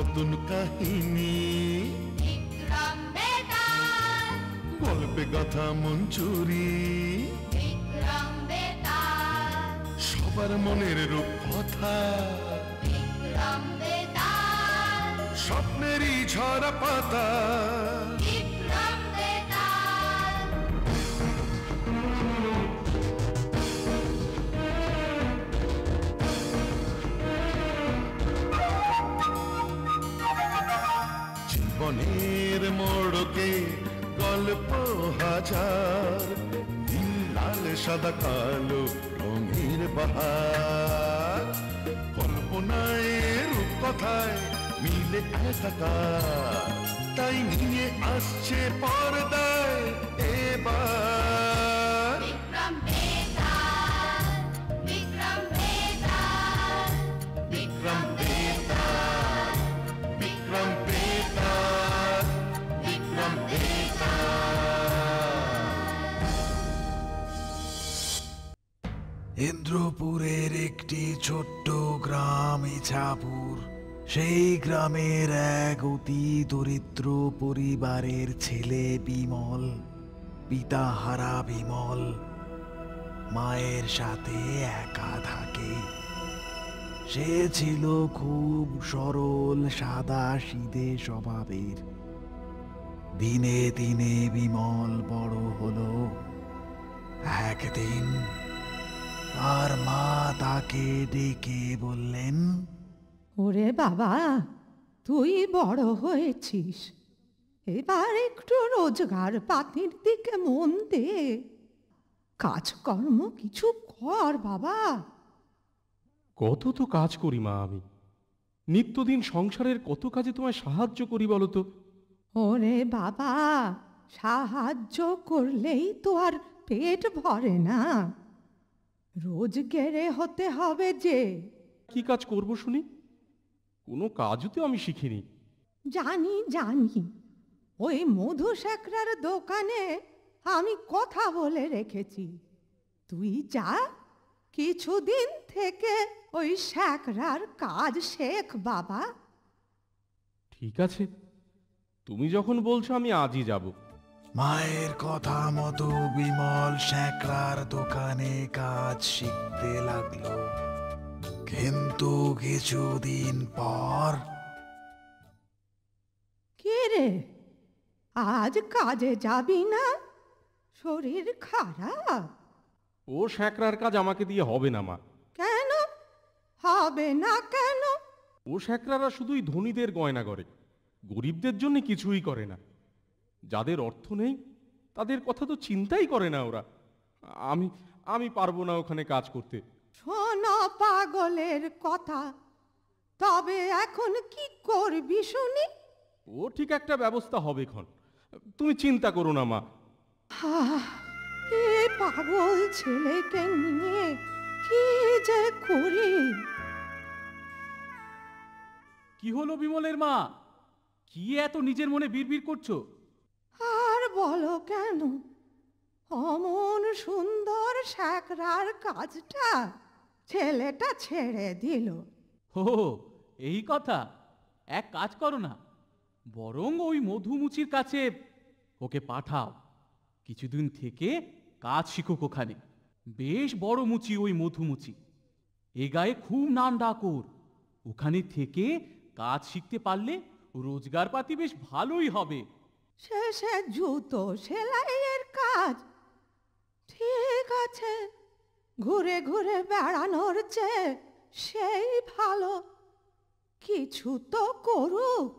নতুন কাহিনী, বিক্রম বেতাল, গল্পে গাথা মঞ্জুরি, বিক্রম বেতাল, সবার মনের রূপকথা, বিক্রম বেতাল, স্বপ্নেরই ঝরা পাতা। বিক্রম বেতাল। জীবনের মোড়কে গল্প হাজার, নীল লাল সাদা কালো রঙের বাহার, কল্পনায় রূপকথায় মিলে একাকার, তাই নিয়ে আসছে পর্দায় এবার বিক্রম বেতাল, বিক্রম বেতাল, বিক্রম বেতাল, বিক্রম বেতাল, বিক্রম বেতাল। ইন্দ্রপুরের একটি ছোট্ট গ্রাম ইছাপুর। সেই গ্রামের এক অতি দরিদ্র পরিবারের ছেলে বিমল, পিতাহারা বিমল, মায়ের সাথে একা থাকে। সে ছিল খুব সরল সাদা সিধে স্বভাবের। দিনে দিনে বিমল বড় হলো। একদিন তার মা তাকে ডেকে বললেন, ওরে বাবা, তুই বড় হয়েছিস, এবার একটু রোজগার পাতির দিকে মন দে, কাজকর্ম কিছু কর বাবা। কত তো কাজ করি মা আমি, নিত্যদিন সংসারের কত কাজে তোমায় সাহায্য করি বলো তো। ওরে বাবা, সাহায্য করলেই তো আর পেট ভরে না, রোজগেরে হতে হবে যে। কি কাজ করব শুনি? কোনো কাজও তো আমি শিখিনি। জানি জানি, ওই মধু শেখরার দোকানে আমি কথা বলে রেখেছি, তুই যা, কিছুদিন থেকে ওই শেখরার কাজ শেখ বাবা। ঠিক আছে, তুমি যখন বলছো আমি আজই যাব। মায়ের কথা মতো বিমল শেখরার দোকানে কাজ শিখতে লাগলো। কিন্তু কিছুদিন পর কে রে, আজ কাজে যাবি না? শরীর খারাপ? ও শ্যাকরার কাজ আমাকে দিয়ে হবে না মা। কেন হবে না কেন? ও শ্যাকরারা শুধুই ধনীদের গয়না করে, গরিবদের জন্য কিছুই করে না। যাদের অর্থ নেই তাদের কথা তো চিন্তাই করে না ওরা। আমি আমি পারবো না ওখানে কাজ করতে। শোনো পাগলের কথা, তবে এখন কি করবি শুনি? ও ঠিক একটা ব্যবস্থা হবে খন, তুমি চিন্তা করো না মা। এ পাগল ছেলেকে নিয়ে কি যে করি। কি হলো বিমলের মা, কি এত নিজের মনে বিড়বিড় করছো? আর বলো কেন, অমন সুন্দর শেখরার কাজটা ছেলেটা ছেড়ে দিল। হো, এই কথা। এক কাজ করো না, বরং ওই মধুমুচির কাছে ওকে পাঠাও, কিছুদিন থেকে কাজ শিখুক ওখানে। বেশ বড় মুচি ওই মধুমুচি, এ গায়ে খুব নাম ডাকর। ওখানে থেকে কাজ শিখতে পারলে রোজগার পাতি বেশ ভালোই হবে। শেষে জুতো সেলাইয়ের কাজ, ঠিক আছে, ঘুরে ঘুরে বেড়ানোর চেয়ে সেই ভালো, কিছু তো করুক।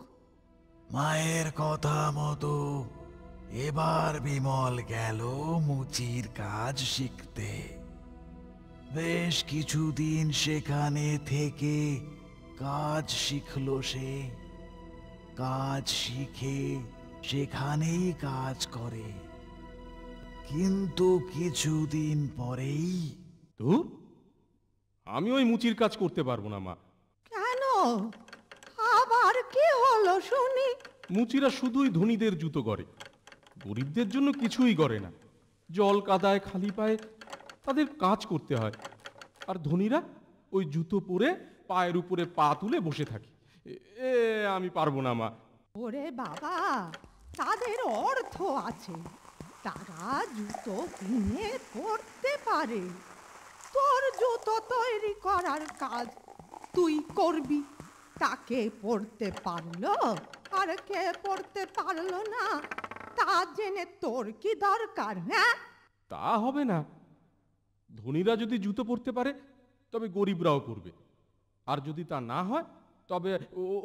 মায়ের কথা মতো এবার বিমল গেল মুচির কাজ শিখতে। বেশ কিছুদিন সেখানে থেকে কাজ শিখলো সে। কাজ শিখে সেখানেই কাজ করে, কিন্তু কিছুদিন পরেই তো আমি ওই মুচির কাজ করতে পারবো না মা। কেন, আবার কি হলো শুনি? মুচিরা শুধুই ধনীদের জুতো করে, গরিবদের জন্য কিছুই করে না। জল কাদায় খালি পায়ে তাদের কাজ করতে হয়, আর ধনীরা ওই জুতো পরে পায়ের উপরে পা তুলে বসে থাকে। এ আমি পারবো না মা। ওরে বাবা, তাদের অর্থ আছে, তারা জুতো কিনে পরতে পারে। তোর জুতো তৈরি করার কাজ তুই করবি, তাকে পড়তে পারলো আর কে পড়তে পারলো না তা জেনে তোর কি দরকার? হ্যাঁ, তা হবে না। ধনীরা যদি জুতো পরতে পারে তবে গরিবরাও করবে, আর যদি তা না হয় তবে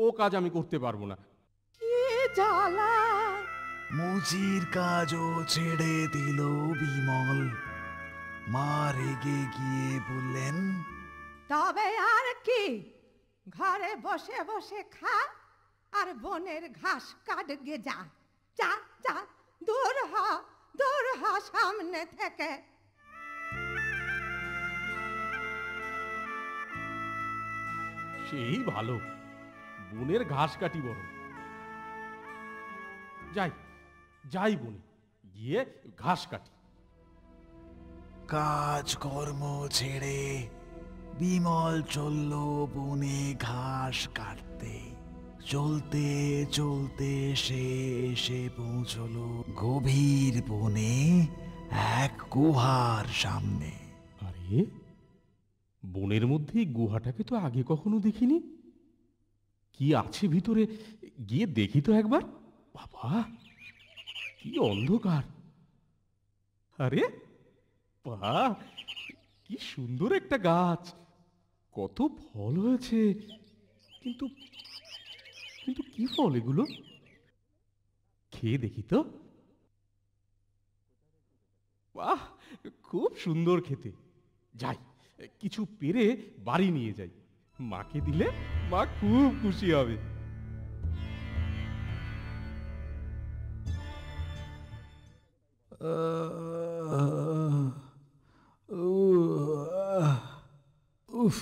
ও কাজ আমি করতে পারবো না। কি জ্বালা! মুচির কাজও ছেড়ে দিল বিমল। মা রেগে গিয়ে বললেন, তবে আর কি, ঘরে বসে বসে খা আর বনের ঘাস কাটগে যা। যা যা, দূর হ সামনে থেকে। সেই ভালো, বনের ঘাস কাটি বড়। যাই যাই বনে গিয়ে ঘাস কাটি। কাজকর্ম ছেড়ে বিমল চলল বনে ঘাস কাটতে। চলতে চলতে সে এসে পৌঁছলো গভীর বনে এক গুহার সামনে। আরে, বনের মধ্যে এই গুহাটাকে তো আগে কখনো দেখিনি। কি আছে ভিতরে, গিয়ে দেখি তো একবার। বাবা, কি অন্ধকার! আরে বাহ, কি সুন্দর একটা গাছ, কত ফল হয়েছে। কিন্তু কিন্তু কি ফল এগুলো? খেয়ে দেখি তো। বাহ, খুব সুন্দর খেতে। যাই, কিছু পেরে বাড়ি নিয়ে যাই, মাকে দিলে মা খুব খুশি হবে। উফ,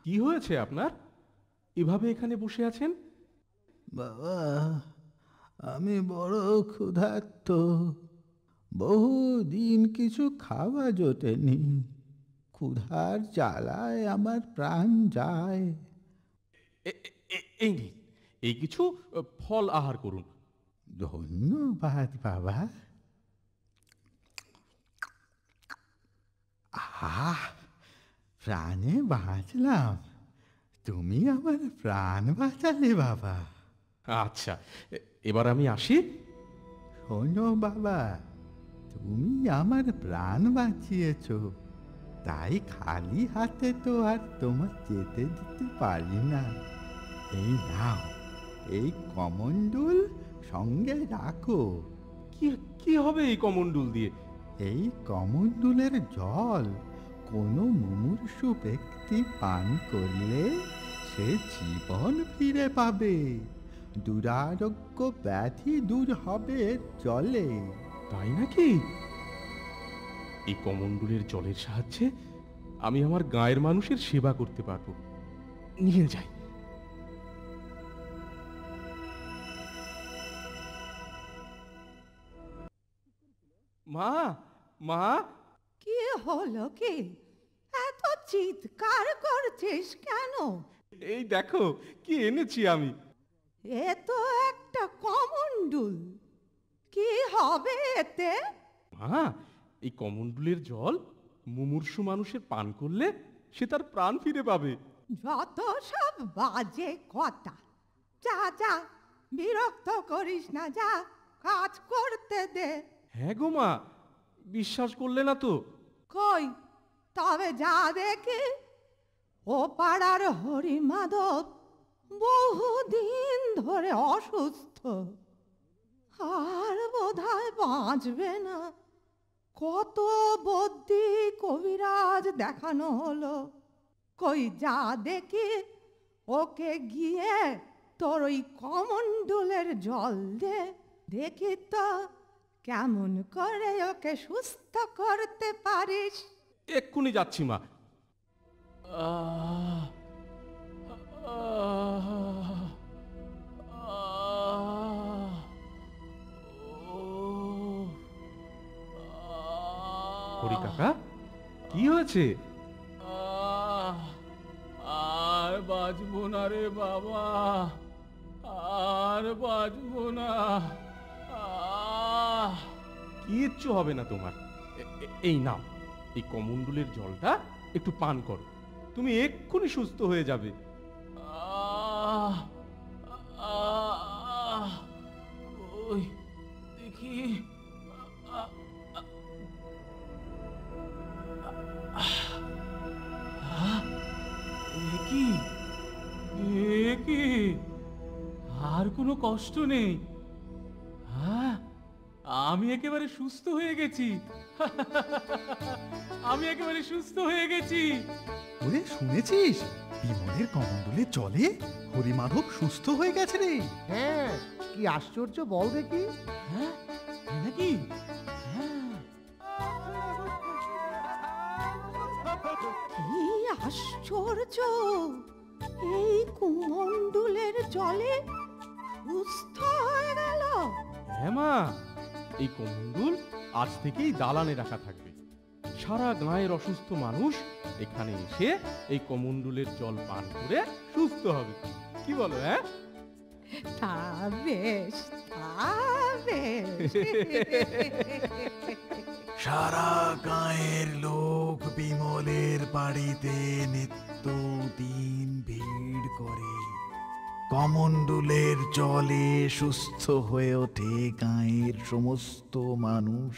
কি হয়েছে আপনার, এভাবে এখানে বসে আছেন? বাবা, আমি বড় ক্ষুধার্ত। বহুদিন কিছু খাওয়া জোটেনি। ক্ষুধার জ্বালায় আমার প্রাণ যায়। এই নিন, এই কিছু ফল আহার করুন। ধন্যবাদ বাবা। আহ, প্রাণে বাঁচলাম। তুমি আমার প্রাণ বাঁচালে বাবা। আচ্ছা, এবার আমি আসি। শোনো বাবা, তুমি আমার প্রাণ বাঁচিয়েছ, তাই খালি হাতে তো আর তোমার যেতে দিতে পারি না। এই নাও, এই কমণ্ডল সঙ্গে রাখো। কি কি হবে এই কমণ্ডল দিয়ে? এই কমণ্ডলের জল কোনো মুমূর্ষু ব্যক্তি পান করলে সে জীবন ফিরে পাবে। দুরারোগ্য ব্যাধি দূর হবে এর জলে। তাই নাকি? এই কমণ্ডলের জলের সাহায্যে আমি আমার গায়ের মানুষের সেবা করতে পারবো। নিয়ে যাই। মা, মা! কি হলো কি? এত চিৎকার করছিস কেন? এই দেখো কি এনেছি আমি। এ তো একটা কমণ্ডুল, কি হবে এতে? মা, এই কমণ্ডলের জল মুমূর্ষু মানুষের পান করলে সে তার প্রাণ ফিরে পাবে। যত সব বাজে কথা। যা যা, বিরক্ত করিস না, যা কাজ করতে দে। হ্যাঁ গো মা, বিশ্বাস করলে না তো? কই, তবে যা দেখি। ও পাড়ার হরিমাধব বহুদিন ধরে অসুস্থ, আর বোধহয় বাঁচবে না। কত বদ্যি কবিরাজ দেখানো হলো, কই যা দেখি, ওকে গিয়ে তোর ওই কমণ্ডলের জল দে, দেখি তো কেমন করে ওকে সুস্থ করতে পারিস। এক্ষুনি যাচ্ছি মা। হরি কাকা, কি হয়েছে? বাঁচবো না রে বাবা, আর বাঁচবো না। কিচ্ছু হবে না তোমার। এই নাও, এই কমণ্ডলের জলটা একটু পান করো, তুমি এক্ষুনি সুস্থ হয়ে যাবে। আহ, আহ, ওই দেখি। কি আর কোনো কষ্ট নেই? হ্যাঁ, আমি একেবারে সুস্থ হয়ে গেছি। আমি একেবারে সুস্থ হয়ে গেছি। ওরে শুনেছিস, বিমলের কমণ্ডলে জলে হরিমাধব সুস্থ হয়ে গেছে রে। হ্যাঁ, কি আশ্চর্য বল দেখি। হ্যাঁ, তাই নাকি? কি আশ্চর্য! এই কুমণ্ডলের জলে সুস্থ হয়ে গেল। হ্যাঁ মা, এই কমণ্ডল আজ থেকেই দালানে রাখা থাকবে। সারা গাঁয়ের অসুস্থ মানুষ এখানে এসে এই কমণ্ডলের জল পান করে সুস্থ হবে। কি বলো? হ্যাঁ, তা বেশ, তা বেশ। সারা গাঁয়ের লোক বিমলের বাড়িতে নিত্যদিন ভিড় করে। কমণ্ডলের জলে সুস্থ হয়ে ওঠে গাঁয়ের সমস্ত মানুষ।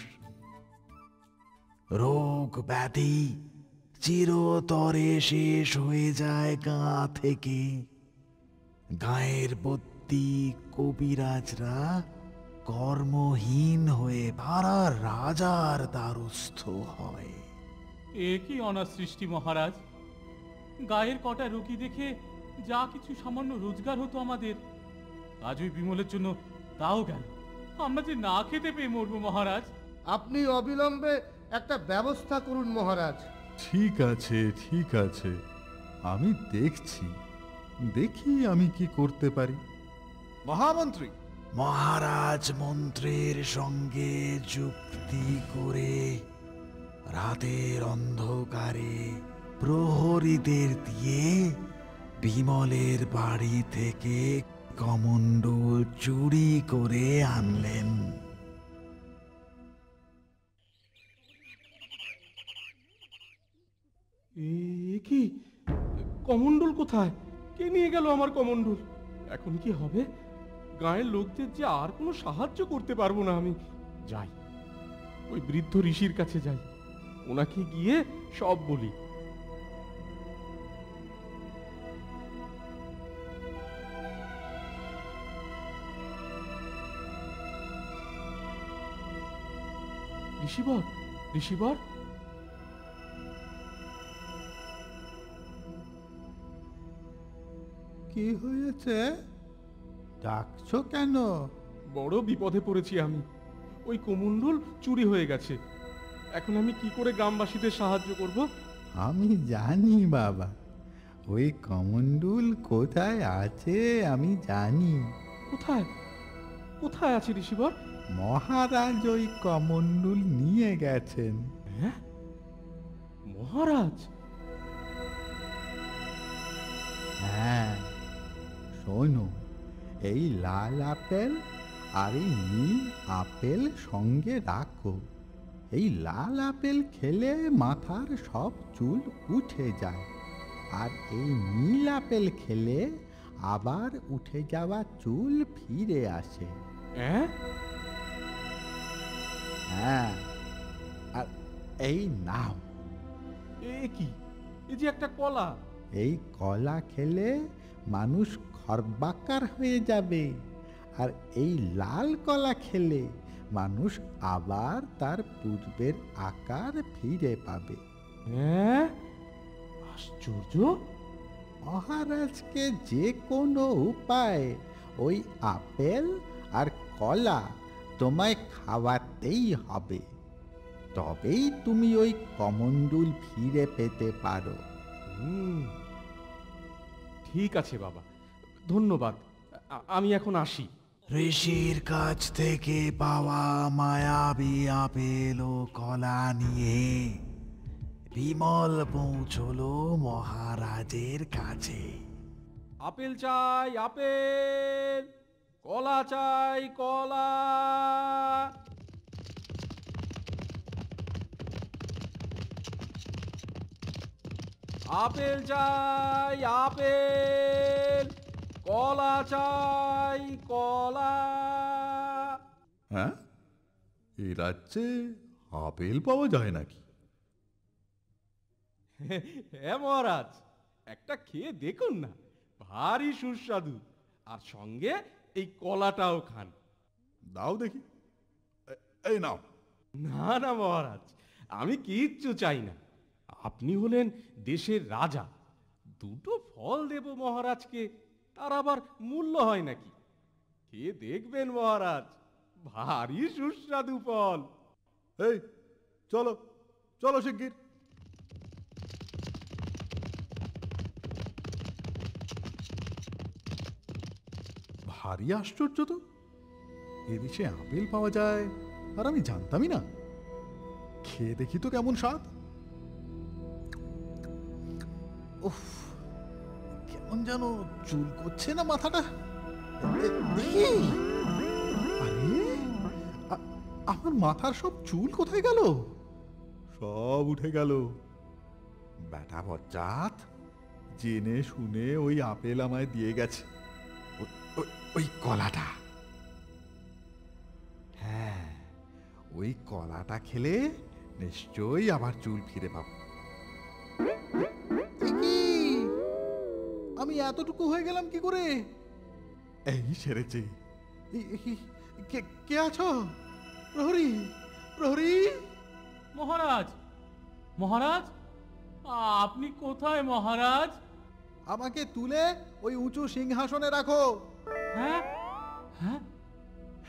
রোগ ব্যাধি চিরতরে শেষ হয়ে যায় গাঁ থেকে। গাঁয়ের বদ্যি কবিরাজরা কর্মহীন হয়ে পাড়া রাজার দ্বারস্থ হয়। এ কি অনার সৃষ্টি মহারাজ! গায়ের কটা রোগী দেখে যা কিছু সামান্য রোজগার হতো আমাদের, আজ ওই বিমলের জন্য তাও গেল। আমরা যে না খেতে পেয়ে মরবো মহারাজ। আপনি অবিলম্বে একটা ব্যবস্থা করুন মহারাজ। ঠিক আছে, ঠিক আছে, আমি দেখছি, দেখি আমি কি করতে পারি। মহামন্ত্রী মহারাজ মন্ত্রীর সঙ্গে যুক্তি করে রাতের অন্ধকারে প্রহরীদের দিয়ে বিমলের বাড়ি থেকে কমণ্ডল চুরি করে আনলেন। কি কমণ্ডল কোথায়? কে নিয়ে গেল আমার কমণ্ডল? এখন কি হবে? গায়ের লোকদের যে আর কোনো সাহায্য করতে পারবো না আমি। যাই, ওই বৃদ্ধ ঋষির কাছে যাই, ওনাকে গিয়ে সব বলি। ঋষিবর, ঋষিবর, কি হয়েছে? ডাকছো কেন? বড় বিপদে পড়েছি আমি। ওই কমণ্ডল চুরি হয়ে গেছে। এখন আমি কি করে গ্রামবাসীদের সাহায্য করব? আমি জানি বাবা, ওই কমণ্ডল কোথায় আছে আমি জানি। কোথায়? কোথায় আছে ঋষিবর? মহারাজ ওই কমণ্ডল নিয়ে গেছেন। হ্যাঁ, মহারাজ? হ্যাঁ, শোনো, এই লাল আপেল আর এই নীল আপেল সঙ্গে রাখো। এই লাল আপেল খেলে মাথার সব চুল উঠে যায়, আর এই নীল আপেল খেলে আবার উঠে যাওয়া চুল ফিরে আসে। হ্যাঁ, হ্যাঁ, আর এই নাও, এ কি? এ যে একটা কলা। এই কলা খেলে মানুষ খর্বাকার হয়ে যাবে, আর এই লাল কলা খেলে মানুষ আবার তার পূর্বের আকার ফিরে পাবে। হ্যাঁ, আশ্চর্য! মহারাজকে যে কোনো উপায় ওই আপেল আর কলা তোমায় খাওয়াতেই হবে, তবেই তুমি ওই কমণ্ডল ফিরে পেতে পারো। ঠিক আছে বাবা, ধন্যবাদ। আমি এখন আসি। ঋষির কাছ থেকে পাওয়া মায়াবী আপেল ও কলা নিয়ে বিমল পৌঁছলো মহারাজের কাছে। আপেল চাই আপেল, কলা চাই কলা। আপেল চাই আপেল, কলা চাই কলা। হ্যাঁ, এই রাজ্যে আপেল পাওয়া যায় নাকি? হ্যাঁ মহারাজ, একটা খেয়ে দেখুন না, ভারী সুস্বাদু। আর সঙ্গে এই কলাটাও খান। দাও দেখি। এই নাও। না না মহারাজ, আমি কিচ্ছু চাই না। আপনি হলেন দেশের রাজা, দুটো ফল দেব মহারাজকে, তার আবার মূল্য হয় নাকি? খেয়ে দেখবেন মহারাজ, ভারী সুস্বাদু ফল। এই চলো চলো শিগগির। ভারী আশ্চর্য তো, এদেশে আপেল পাওয়া যায় আর আমি জানতামই না। খেয়ে দেখি তো কেমন স্বাদ। উফ, কেমন যেন চুল করছে না মাথাটা। দেখি। আরে, আমার মাথার সব চুল কোথায় গেল? সব উঠে গেল। বেটা বজ্জাত জেনে শুনে ওই আপেল আমায় দিয়ে গেছে, ওই কলাটা। হ্যাঁ, ওই কলাটা খেলে নিশ্চয়ই আবার চুল ফিরে পাবো। আমি এতটুকু হয়ে গেলাম কি করে? এই সেরেছে। কে আছো? প্রহরী, প্রহরী। মহারাজ, মহারাজ, আপনি কোথায় মহারাজ? আমাকে তুলে ওই উঁচু সিংহাসনে রাখো। হ্যাঁ হ্যাঁ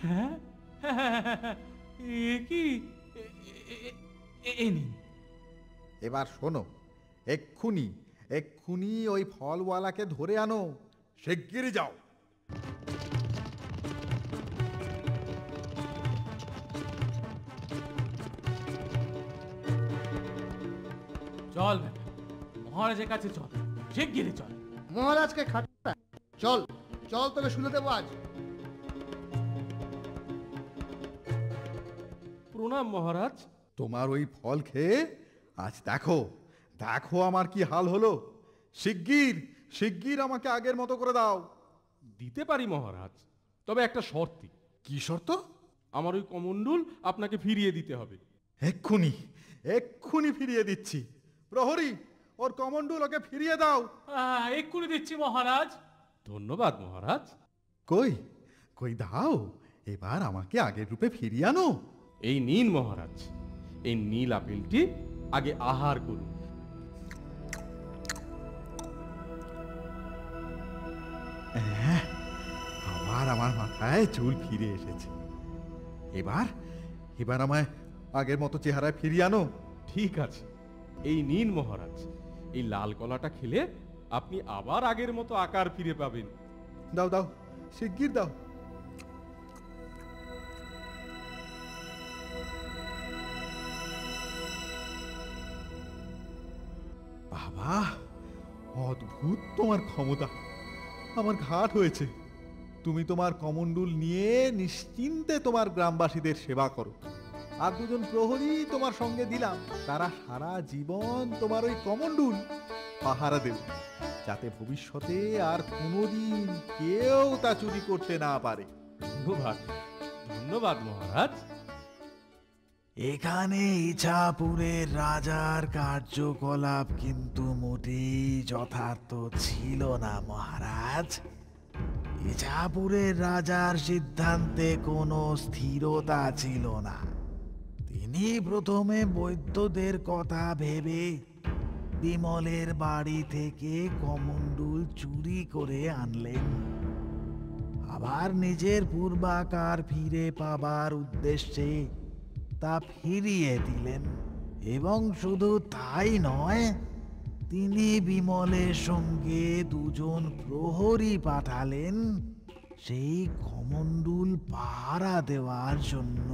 হ্যাঁ, এ কি? নিন। এবার শোনো, এক্ষুনি এক্ষুনি ওই ফলওয়ালাকে ধরে আনো। শিগগিরই যাও। চল বেটা, মহারাজের কাছে চল, শিগগিরই চল। মহারাজকে খাটা। চল চল, তোকে শুনে দেবো আজ। প্রণাম মহারাজ। তোমার ওই ফল খেয়ে আজ দেখো দেখো আমার কি হাল হলো। শিগগির শিগগির আমাকে আগের মতো করে দাও। দিতে পারি মহারাজ, তবে একটা শর্তে। কি শর্ত? আমার ওই কমণ্ডল আপনাকে ফিরিয়ে দিতে হবে। এক্ষুনি এক্ষুনি ফিরিয়ে দিচ্ছি। প্রহরী, ওর কমণ্ডল ওকে ফিরিয়ে দাও। এক্ষুনি দিচ্ছি মহারাজ। ধন্যবাদ মহারাজ। কই কই দাও, এবার আমাকে আগের রূপে ফিরিয়ে আনো। এই নিন মহারাজ, এই নীল আপেলটি আগে আহার করুন। আবার আমার মাথায় চুল ফিরে এসেছে। এবার এবার আমায় আগের মতো চেহারায় ফিরিয়ে আনো। ঠিক আছে, এই নিন মহারাজ, এই লাল কলাটা খেলে আপনি আবার আগের মতো আকার ফিরে পাবেন। দাও দাও, শিগগির দাও। বাবা, অদ্ভুত তোমার ক্ষমতা। আমার ঘাট হয়েছে। তুমি তোমার কমণ্ডল নিয়ে নিশ্চিন্তে তোমার গ্রামবাসীদের সেবা করো। আর দুজন প্রহরী তোমার সঙ্গে দিলাম, তারা সারা জীবন তোমার ওই কমণ্ডল পাহারা দেবে, যাতে ভবিষ্যতে আর কোনোদিন কেউ তা চুরি করতে না পারে। ধন্যবাদ ধন্যবাদ মহারাজ। এখানে ইছাপুরের রাজার কার্যকলাপ কিন্তু মোটেই যথার্থ ছিল না মহারাজ। ইছাপুরের রাজার সিদ্ধান্তে কোনো স্থিরতা ছিল না। তিনি প্রথমে বৈদ্যদের কথা ভেবে বিমলের বাড়ি থেকে কমণ্ডল চুরি করে আনলেন। আবার নিজের পূর্বাকার ফিরে পাবার উদ্দেশ্যে তা ফিরিয়ে দিলেন। এবং শুধু তাই নয়, তিনি বিমলের সঙ্গে দুজন প্রহরী পাঠালেন সেই কমণ্ডল পাহারা দেওয়ার জন্য।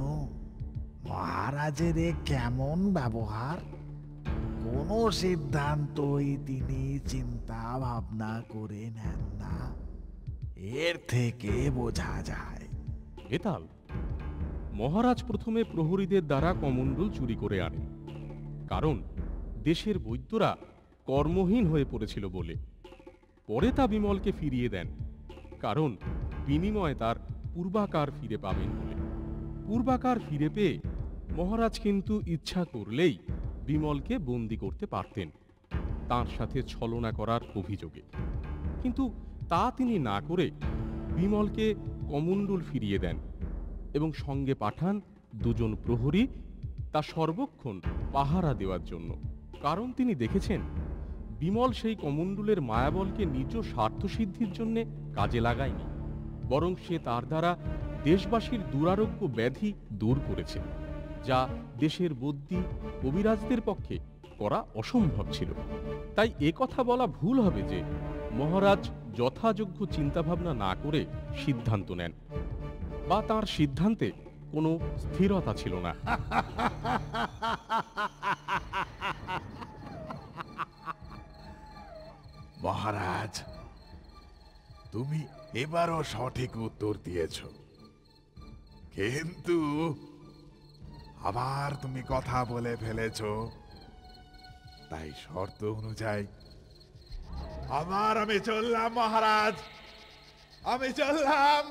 মহারাজের এ কেমন ব্যবহার? কোনো সিদ্ধান্তই তিনি চিন্তা ভাবনা করে নেন না, এর থেকে বোঝা যায়। বেতাল, মহারাজ প্রথমে প্রহরীদের দ্বারা কমণ্ডল চুরি করে আনেন, কারণ দেশের বৈদ্যরা কর্মহীন হয়ে পড়েছিল বলে। পরে তা বিমলকে ফিরিয়ে দেন, কারণ বিনিময়ে তার পূর্বাকার ফিরে পাবেন বলে। পূর্বাকার ফিরে পেয়ে মহারাজ কিন্তু ইচ্ছা করলেই বিমলকে বন্দি করতে পারতেন তার সাথে ছলনা করার অভিযোগে, কিন্তু তা তিনি না করে বিমলকে কমণ্ডল ফিরিয়ে দেন এবং সঙ্গে পাঠান দুজন প্রহরী তা সর্বক্ষণ পাহারা দেওয়ার জন্য। কারণ তিনি দেখেছেন বিমল সেই কমণ্ডলের মায়াবলকে নিজ স্বার্থসিদ্ধির জন্য কাজে লাগায়নি, বরং সে তার দ্বারা দেশবাসীর দুরারোগ্য ব্যাধি দূর করেছে, যা দেশের বদ্যি কবিরাজদের পক্ষে করা অসম্ভব ছিল। তাই এ কথা বলা ভুল হবে যে মহারাজ যথাযোগ্য চিন্তাভাবনা না করে সিদ্ধান্ত নেন, বা তার সিদ্ধান্তে কোনো স্থিরতা ছিল না। মহারাজ, তুমি এবারও সঠিক উত্তর দিয়েছ, কিন্তু আবার তুমি কথা বলে ফেলেছ। তাই শর্ত অনুযায়ী আবার আমি চললাম মহারাজ, আমি চললাম।